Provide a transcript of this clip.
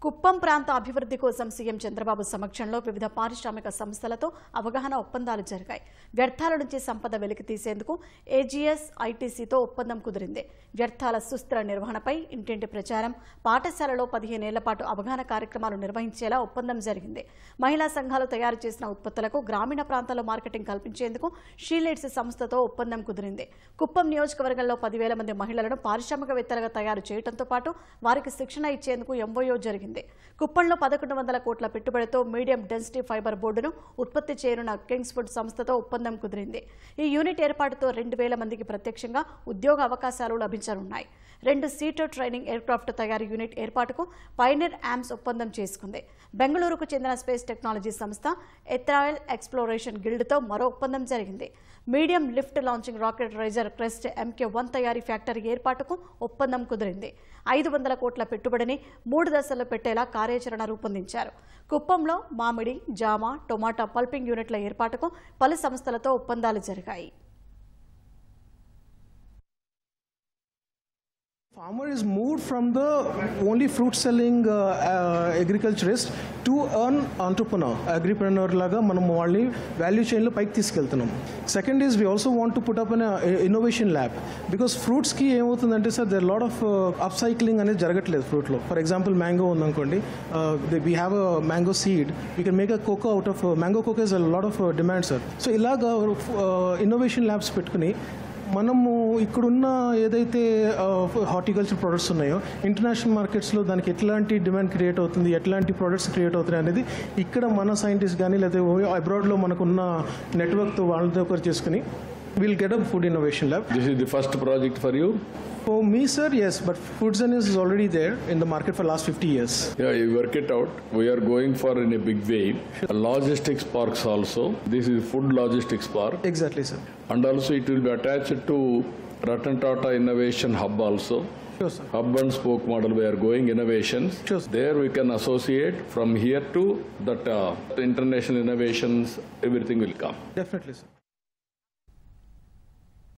కుప్పం ప్రాంత అభివృద్ధి కోసం సీఎం చంద్రబాబు సమక్షంలో వివిధ పారిశ్రామిక సంస్థలతో అవగాహన ఒప్పందాలు జరిగాయి. వ్యర్థాల నుంచి సంపద వెలికి తీసేందుకు ఏజీఎస్ ఐటీసీతో ఒప్పందం కుదిరింది. వ్యర్థాల సుస్థిర నిర్వహణపై ఇంటింటి ప్రచారం, పాఠశాలలో 15 ఏళ్ల పాటు అవగాహన కార్యక్రమాలు నిర్వహించేలా ఒప్పందం జరిగింది. మహిళా సంఘాలు తయారు చేసిన ఉత్పత్తులకు గ్రామీణ ప్రాంతాల్లో మార్కెటింగ్ కల్పించేందుకు షీలీడ్స్ సంస్థతో ఒప్పందం కుదిరింది. కుప్పం నియోజకవర్గంలో 10,000 మంది మహిళలను పారిశ్రామికవేత్తలుగా తయారు చేయడంతో పాటు వారికి శిక్షణ ఇచ్చేందుకు ఎంఓయూ జరిగింది. కుప్పంలో 1100 కోట్ల పెట్టుబడితో మీడియం డెన్సిటీ ఫైబర్ బోర్డును ఉత్పత్తి చేయనున్న కింగ్స్ ఫుడ్ సంస్థతో ఒప్పందం కుదిరింది. ఈ యూనిట్ ఏర్పాటుతో 2,000 మందికి ప్రత్యక్షంగా ఉద్యోగ అవకాశాలు లభించనున్నాయి. 2 సీటర్ ట్రైనింగ్ ఎయిర్క్రాఫ్ట్ తయారీ యూనిట్ ఏర్పాటుకు పైనీర్ యామ్స్ ఒప్పందం చేసుకుంది. బెంగళూరుకు చెందిన స్పేస్ టెక్నాలజీ సంస్థ ఎథ్రాయిల్ ఎక్స్ప్లోరేషన్ గిల్డ్తో మరో ఒప్పందం జరిగింది. Medium lift launching rocket raiser crest MK1 తయారీ ఫ్యాక్టరీ ఏర్పాటుకు ఒప్పందం కుదిరింది. 500 కోట్ల పెట్టుబడిని 3 దశల్లో పెట్టేలా కార్యాచరణ రూపొందించారు. కుప్పంలో మామిడి, జామ, టొమాటా పల్పింగ్ యూనిట్ల ఏర్పాటుకు పలు సంస్థలతో ఒప్పందాలు జరిగాయి. Farmer is moved from the only fruit selling agriculturist to an entrepreneur, agripreneur laga manam valli value chain lo paiki తీసుకెళ్తున్నాం. Second is we also want to put up an innovation lab because fruits ki em avutundante sir there are lot of upcycling అనేది జరగట్లేదు fruit లో. For example mango ఉందనుకోండి, we have a mango seed, we can make a cocoa out of mango cocoa is a lot of demand sir. So ilaga innovation labs పెట్టుకుని మనము ఇక్కడున్న ఏదైతే horticulture products ఉన్నాయో international మార్కెట్స్లో దానికి ఎట్లాంటి డిమాండ్ క్రియేట్ అవుతుంది, ఎట్లాంటి ప్రొడక్ట్స్ క్రియేట్ అవుతున్నాయి అనేది ఇక్కడ మన సైంటిస్ట్ కానీ లేదా అబ్రాడ్లో మనకున్న నెట్వర్క్తో వాళ్ళతో ఒకరు చేసుకుని we'll get a food innovation lab. This is the first project for you? For me, sir, yes, but Foodzen is already there in the market for last 50 years. Yeah, you work it out. We are going for in a big way. Logistics parks also. This is food logistics park. Exactly, sir. And also it will be attached to Ratan Tata Innovation Hub also. Sure, sir. Hub and spoke model we are going innovations. Sure, sir. There we can associate from here to that international innovations, everything will come. Definitely, sir.